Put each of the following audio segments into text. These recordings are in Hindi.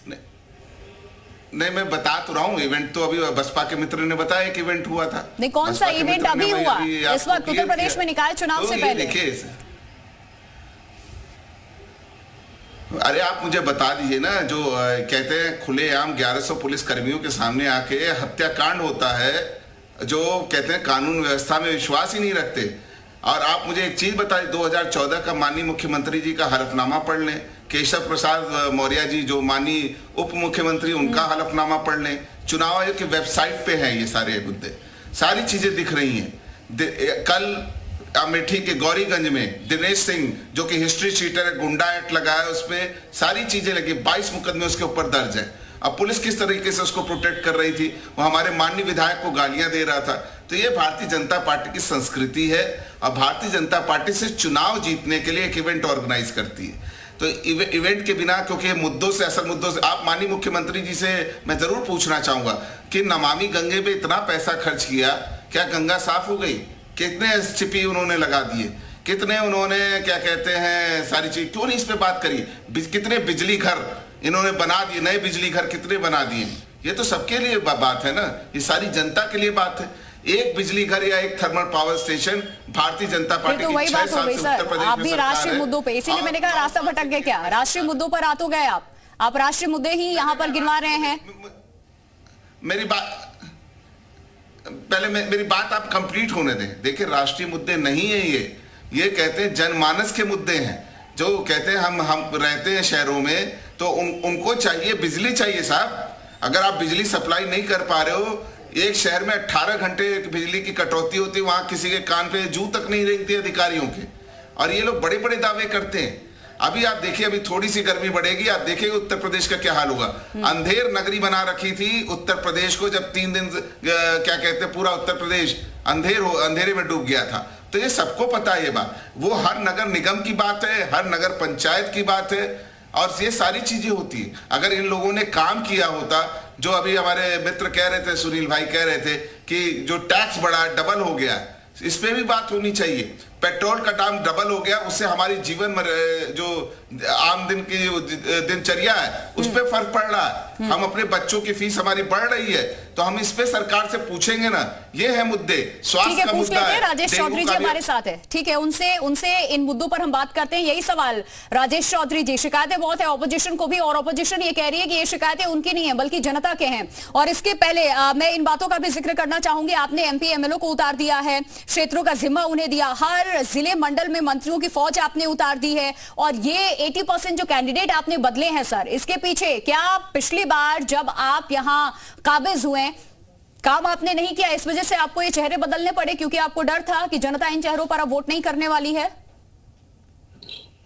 नहीं, नहीं, मैं बता तो रहा हूँ, इवेंट तो अभी बसपा के मित्र ने बताया कि इवेंट हुआ था। नहीं, कौन सा इवेंट अभी हुआ इस वक्त उत्तर प्रदेश में निकाय चुनाव तो से पहले? देखिए, अरे आप मुझे बता दीजिए ना, जो कहते हैं खुलेआम 1100 पुलिस कर्मियों के सामने आके हत्याकांड होता है, जो कहते हैं कानून व्यवस्था में विश्वास ही नहीं रखते। और आप मुझे एक चीज बताइए, 2014 का माननीय मुख्यमंत्री जी का हलफनामा पढ़ लें, केशव प्रसाद मौर्य जी जो माननीय उप मुख्यमंत्री, उनका हलफनामा पढ़ लें, चुनाव आयोग की वेबसाइट पे हैं ये सारे मुद्दे, सारी चीजें दिख रही हैं। कल अमेठी के गौरीगंज में दिनेश सिंह जो कि हिस्ट्री शीटर है, गुंडा एक्ट लगाया, उस पर सारी चीजें लगी, 22 मुकदमे उसके ऊपर दर्ज है। अब पुलिस किस तरीके से उसको प्रोटेक्ट कर रही थी, वो हमारे माननीय विधायक को गालियां दे रहा था। तो ये भारतीय जनता पार्टी की संस्कृति है, और भारतीय जनता पार्टी से चुनाव जीतने के लिए एक इवेंट ऑर्गेनाइज करती है। तो इवेंट के बिना, क्योंकि मुद्दों से, असल मुद्दों से, आप माननीय मुख्यमंत्री जी से मैं जरूर पूछना चाहूंगा कि नमामि गंगे पे इतना पैसा खर्च किया, क्या गंगा साफ हो गई? कितने एसटीपी उन्होंने लगा दिए, कितने उन्होंने क्या कहते हैं सारी चीज, क्यों नहीं इस पे बात करी? कितने बिजली घर इन्होंने बना दिए, नए बिजली घर कितने बना दिए? ये तो सबके लिए बात है ना, ये सारी जनता के लिए बात है। एक बिजली घर या एक thermal power station Bharatiya Janata party तो वही बात हो गई सर, आप भी राष्ट्रीय मुद्दों पे, इसीलिए मैंने कहा रास्ता भटक गए क्या? राष्ट्रीय मुद्दों पर आ तो गए आप राष्ट्रीय मुद्दे ही यहाँ पर गिनवा रहे हैं। मेरी बात पहले मेरी बात आप कंप्लीट होने दें। देखिए, राष्ट्रीय मुद्दे नहीं है ये कहते हैं जनमानस के मुद्दे हैं, जो कहते हैं हम रहते हैं शहरों में, तो उनको चाहिए बिजली चाहिए साहब। अगर आप बिजली सप्लाई नहीं कर पा रहे हो, एक शहर में 18 घंटे बिजली की कटौती होती है, वहां किसी के कान पे जू तक नहीं रेंगती अधिकारियों के, और ये लोग बड़े बड़े दावे करते हैं। अभी आप देखिए, अभी थोड़ी सी गर्मी बढ़ेगी, आप देखिए उत्तर प्रदेश का क्या हाल होगा। अंधेर नगरी बना रखी थी उत्तर प्रदेश को, जब 3 दिन क्या कहते हैं पूरा उत्तर प्रदेश अंधेरे में डूब गया था। तो ये सबको पता है ये बात, वो हर नगर निगम की बात है, हर नगर पंचायत की बात है, और ये सारी चीजें होती है। अगर इन लोगों ने काम किया होता, जो अभी हमारे मित्र कह रहे थे, सुनील भाई कह रहे थे कि जो टैक्स बढ़ा डबल हो गया, इस पे भी बात होनी चाहिए। पेट्रोल का दाम डबल हो गया, उससे हमारी जीवन जो आम दिन की दिनचर्या है उस पे फर्क पड़ रहा है। हम अपने बच्चों की फीस हमारी बढ़ रही है, तो हम इस पे सरकार से पूछेंगे ना। ये है मुद्दे, स्वास्थ्य का मुद्दा है। राजेश चौधरी जी हमारे साथ है, ठीक है, उनसे इन मुद्दों पर हम बात करते हैं। यही सवाल राजेश चौधरी जी, शिकायतें बहुत है ऑपोजिशन को भी, और ऑपोजिशन ये कह रही है कि ये शिकायतें उनकी नहीं है बल्कि जनता के हैं। और इसके पहले मैं इन बातों का भी जिक्र करना चाहूंगी, आपने एमपी एमएलओ को उतार दिया है, क्षेत्रों का जिम्मा उन्हें दिया, हर जिले मंडल में मंत्रियों की फौज आपने उतार दी है, और ये 80% जो कैंडिडेट आपने बदले हैं सर, इसके पीछे क्या पिछली बार जब आप यहां काबिज हुए काम आपने नहीं किया, इस वजह से आपको ये चेहरे बदलने पड़े क्योंकि आपको डर था कि जनता इन चेहरों पर अब वोट नहीं करने वाली है?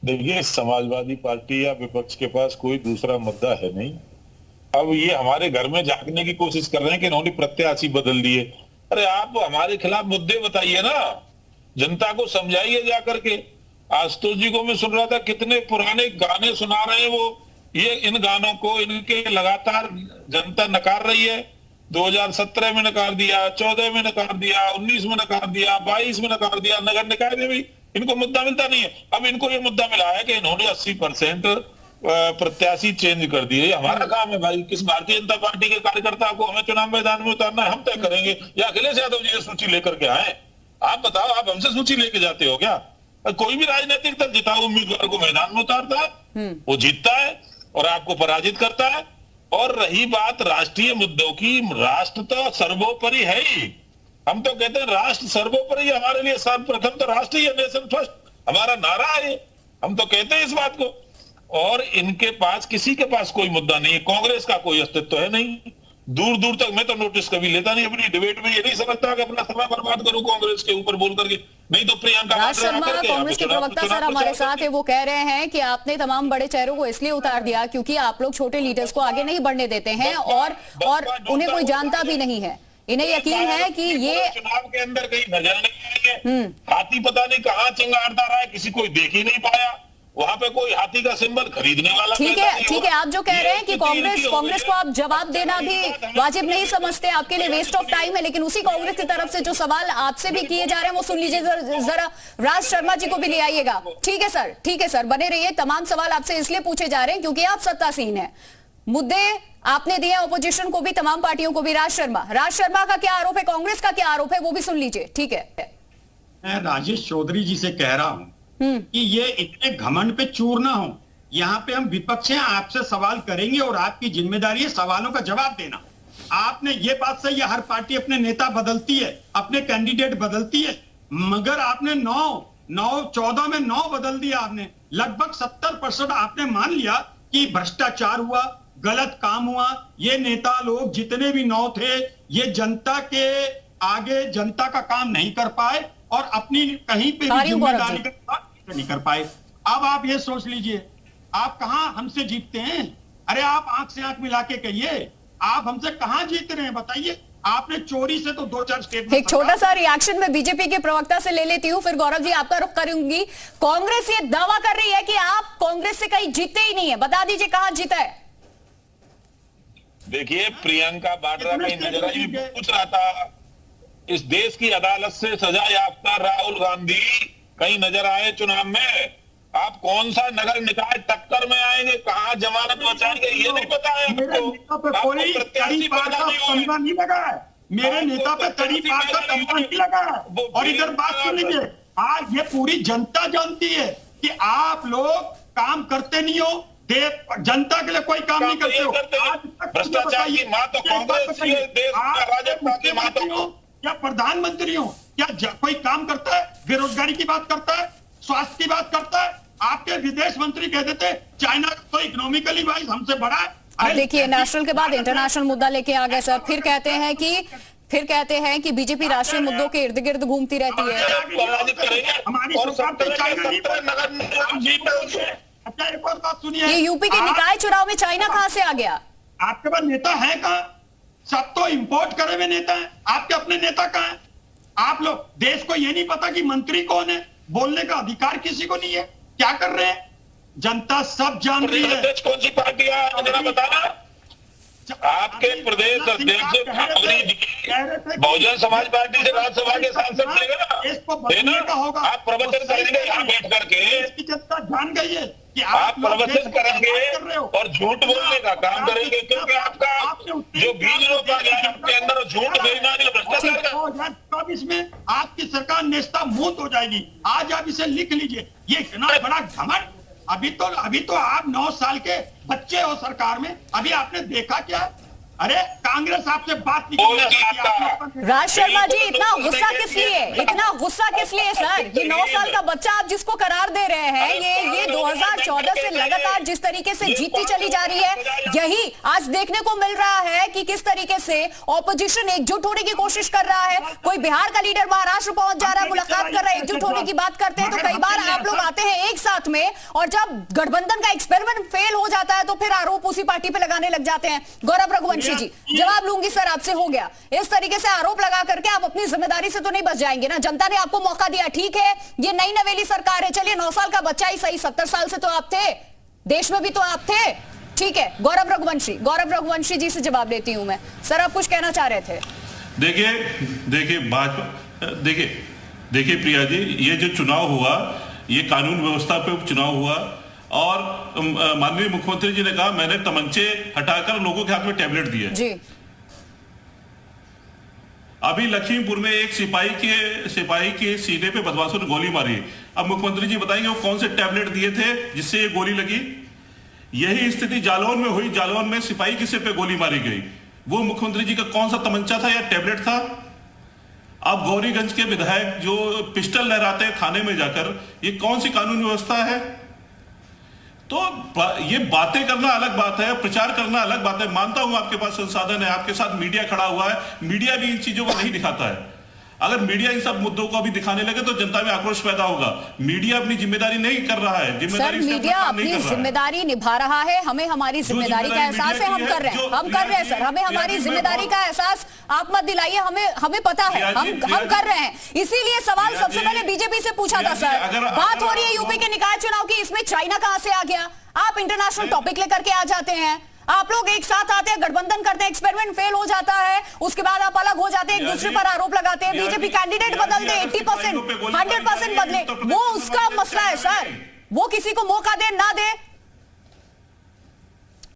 देखिए, समाजवादी पार्टी या विपक्ष के पास कोई दूसरा मुद्दा है नहीं। अब ये हमारे घर में झांकने की कोशिश कर रहे हैं कि इन्होंने प्रत्याशी बदल दिए। अरे आप हमारे खिलाफ मुद्दे बताइए ना, जनता को समझाइए जाकर के। आशुतोष जी को मैं सुन रहा था, कितने पुराने गाने सुना रहे हैं वो, ये इन गानों को इनके लगातार जनता नकार रही है। 2017 में नकार दिया, 14 में नकार दिया, 19 में नकार दिया, 22 में नकार दिया, नगर निकाय में भी इनको मुद्दा मिलता नहीं है। अब इनको ये मुद्दा मिला है कि इन्होंने 80% प्रत्याशी चेंज कर दिए। हमारा काम है भाई, किस भारतीय जनता पार्टी के कार्यकर्ता को हमें चुनाव मैदान में उतारना है, हम तय करेंगे, या अखिलेश यादव जी ये सूची लेकर के आए? आप बताओ, आप हमसे सूची लेके जाते हो क्या? कोई भी राजनीतिक दल जिता उम्मीदवार को मैदान में उतारता है, वो जीतता है और आपको पराजित करता है। और रही बात राष्ट्रीय मुद्दों की, राष्ट्र तो सर्वोपरि है ही। हम तो कहते हैं राष्ट्र सर्वोपरि, हमारे लिए सर्वप्रथम तो राष्ट्र ही है, नेशन फर्स्ट हमारा नारा है, हम तो कहते हैं इस बात को। और इनके पास, किसी के पास कोई मुद्दा नहीं है, कांग्रेस का कोई अस्तित्व है नहीं, दूर दूर तक। मैं तो नोटिस कभी लेता नहीं अपनी डिबेट में, ये नहीं समझता कि अपना समय बर्बाद करूं कांग्रेस के ऊपर बोल करके। नहीं तो प्रियंका कांग्रेस के प्रवक्ता सर हमारे साथ है, वो कह रहे हैं कि आपने तमाम बड़े चेहरों को इसलिए उतार दिया क्योंकि आप लोग छोटे लीडर्स को आगे नहीं बढ़ने देते हैं, और उन्हें कोई जानता भी नहीं है। इन्हें यकीन है कि ये चुनाव के अंदर कहीं नजर नहीं आएंगे। हाथी पता नहीं कहाँ चिंगारता रहा है, किसी कोई देख ही नहीं पाया, वहां पे कोई हाथी का सिंबल खरीदने वाला। ठीक है, आप जो कह रहे हैं कि कांग्रेस को आप जवाब देना भी वाजिब नहीं समझते, आपके लिए वेस्ट ऑफ टाइम है, लेकिन उसी कांग्रेस की तरफ से जो सवाल आपसे भी किए जा रहे हैं वो सुन लीजिए जरा। राज शर्मा जी को भी ले आइएगा। ठीक है सर, बने रहिए। तमाम सवाल आपसे इसलिए पूछे जा रहे हैं क्योंकि आप सत्तासीन हैं। मुद्दे आपने दिए ऑपोजिशन को भी, तमाम पार्टियों को भी। राज शर्मा का क्या आरोप है, कांग्रेस का क्या आरोप है, वो भी सुन लीजिए। ठीक है, मैं राजेश चौधरी जी से कह रहा हूं कि ये इतने घमंड पे चूर ना हो। यहाँ पे हम विपक्ष हैं, आपसे सवाल करेंगे और आपकी जिम्मेदारी है सवालों का जवाब देना। आपने ये बात सही है, हर पार्टी अपने नेता बदलती है, अपने कैंडिडेट बदलती है, मगर आपने 14 में 9 बदल दिया। आपने लगभग 70% आपने मान लिया कि भ्रष्टाचार हुआ, गलत काम हुआ। ये नेता लोग जितने भी 9 थे, ये जनता के आगे जनता का काम नहीं कर पाए और अपनी कहीं पे भी जिम्मेदारी का नहीं कर पाए। अब आप ये सोच लीजिए, आप कहां हमसे जीतते हैं? अरे आप आंख से आंख मिला के कहिए, आप हमसे कहां जीत रहे हैं बताइए। आपने चोरी से तो 2-4 स्टेट। एक छोटा सा रिएक्शन में बीजेपी के प्रवक्ता से ले लेती हूं, फिर गौरव जी आपका रुख करूंगी। कांग्रेस ये दावा कर रही है कि आप कांग्रेस से कहीं जीते ही नहीं है, बता दीजिए कहां जीता है। देखिए, प्रियंका वाड्रा कहीं नजर आई, पूछ रहा था इस देश की अदालत से सजा याफ्ता राहुल गांधी कहीं नजर आए चुनाव में? आप कौन सा नगर निकाय टक्कर में आएंगे, कहां जमानत बचाएंगे, ये नहीं पता है आपको। प्रत्याशी नहीं लगा है, मेरे नेता पे करीब का तंबा नहीं लगा है। और इधर बात सुन लीजिए, आज ये पूरी जनता जानती है कि आप लोग काम करते नहीं हो, जनता के लिए कोई काम नहीं करते हो। भ्रष्टाचार की मां तो कांग्रेस, देश का राजनेता की मां तो क्या प्रधानमंत्री हो, क्या कोई काम करता है? बेरोजगारी की बात करता है, स्वास्थ्य की बात करता है। आपके विदेश मंत्री कहते थे चाइना तो इकोनॉमिकली वाइज हमसे बड़ा है। अब देखिए, नेशनल के बाद इंटरनेशनल मुद्दा लेके आ गए सर। फिर कहते हैं कि बीजेपी राष्ट्रीय मुद्दों के इर्द गिर्द घूमती रहती है। हमारी सरकार तो चाइना नहीं। अच्छा, एक और बात सुनिए, ये यूपी के निकाय चुनाव में चाइना कहां से आ गया? आपके पास नेता है कहां? सब तो इंपोर्ट करे हुए नेता है, आपके अपने नेता कहां है? आप लोग देश को ये नहीं पता कि मंत्री कौन है, बोलने का अधिकार किसी को नहीं है। क्या कर रहे हैं? जनता सब जान रही है। कौन सी पार्टी है जरा बताना। आपके प्रदेश अध्यक्ष बहुजन समाज पार्टी से राज्यसभा के सांसद थे ना, आप प्रवचन करेंगे यहाँ बैठ करके, इसकी जनता जान गई है कि आप प्रवचन करेंगे और झूठ बोलने का काम करेंगे, क्योंकि आपका जो बीज रोपा गया है आपके अंदर झूठ बोलना, भ्रष्टाचार का। 2024 में आपकी सरकार नेस्ता मूत हो जाएगी। आज आप इसे लिख लीजिए, ये इतना बड़ा घमंड। अभी तो आप 9 साल के बच्चे हो सरकार में, अभी आपने देखा क्या? अरे कांग्रेस आपसे बात नहीं करती। राज शर्मा जी, इतना गुस्सा किस लिए? इतना गुस्सा किस लिए सर? ये 9 साल का बच्चा आप जिसको करार दे रहे हैं, ये 2014 से लगातार जिस तरीके से जीतती चली जा रही है, यही आज देखने को मिल रहा है कि किस तरीके से ऑपोजिशन एकजुट होने की कोशिश कर रहा है। कोई बिहार का लीडर महाराष्ट्र पहुंच जा रहा है, मुलाकात कर रहा है, एकजुट होने की बात करते हैं, तो कई बार आप लोग आते हैं एक साथ में, और जब गठबंधन का एक्सपेरिमेंट फेल हो जाता है तो फिर आरोप उसी पार्टी पे लगाने लग जाते हैं। गौरव रघुवंशी जी, जवाब लूंगी सर आपसे। हो गया, इस तरीके से आरोप लगा करके आप अपनी जिम्मेदारी से तो नहीं बच जाएंगे ना। जनता ने आपको मौका दिया, ठीक है, ये नई नवेली सरकार है, चलिए 9 साल का बच्चा ही सही, 70 साल से तो आप थे, देश में भी तो आप थे, ठीक है। गौरव रघुवंशी जी से जवाब देती हूं मैं। सर आप कुछ कहना चाह रहे थे? देखिए प्रिया जी, ये जो चुनाव हुआ, ये कानून व्यवस्था पे चुनाव हुआ, और माननीय मुख्यमंत्री जी ने कहा मैंने तमंचे हटाकर लोगों के हाथ में टैबलेट दिए जी। अभी लखीमपुर में एक सिपाही के सीने पे बदमाशों ने गोली मारी। अब मुख्यमंत्री जी बताएंगे वो कौन से टैबलेट दिए थे जिससे ये गोली लगी? यही स्थिति जालौन में हुई। जालौन में सिपाही के सिर पे गोली मारी गई, वो मुख्यमंत्री जी का कौन सा तमंचा था या टैबलेट था? अब गौरीगंज के विधायक जो पिस्टल लहराते हैं थाने में जाकर, ये कौन सी कानून व्यवस्था है? तो ये बातें करना अलग बात है, प्रचार करना अलग बात है। मानता हूं आपके पास संसाधन है, आपके साथ मीडिया खड़ा हुआ है, मीडिया भी इन चीजों को नहीं दिखाता है। अगर मीडिया इन सब मुद्दों को अभी दिखाने लगे तो जनता में आक्रोश पैदा होगा। मीडिया अपनी जिम्मेदारी नहीं कर रहा है। सर मीडिया अपनी जिम्मेदारी निभा रहा है, हमें हमारी जिम्मेदारी का एहसास है, हम कर रहे हैं सर, हमें हमारी जिम्मेदारी का एहसास आप मत दिलाइए, हमें पता है, हम कर रहे हैं। इसीलिए सवाल सबसे पहले बीजेपी से पूछा था सर। बात हो रही है यूपी के निकाय चुनाव की, इसमें चाइना कहां से आ गया? आप इंटरनेशनल टॉपिक लेकर के आ जाते हैं, आप लोग एक साथ आते हैं, गठबंधन करते हैं, एक्सपेरिमेंट फेल हो जाता है, उसके बाद आप अलग हो जाते हैं, एक दूसरे पर आरोप लगाते हैं। बीजेपी कैंडिडेट बदल दे, 80%, 100% बदले, वो उसका मसला है सर। वो किसी को मौका दे ना दे,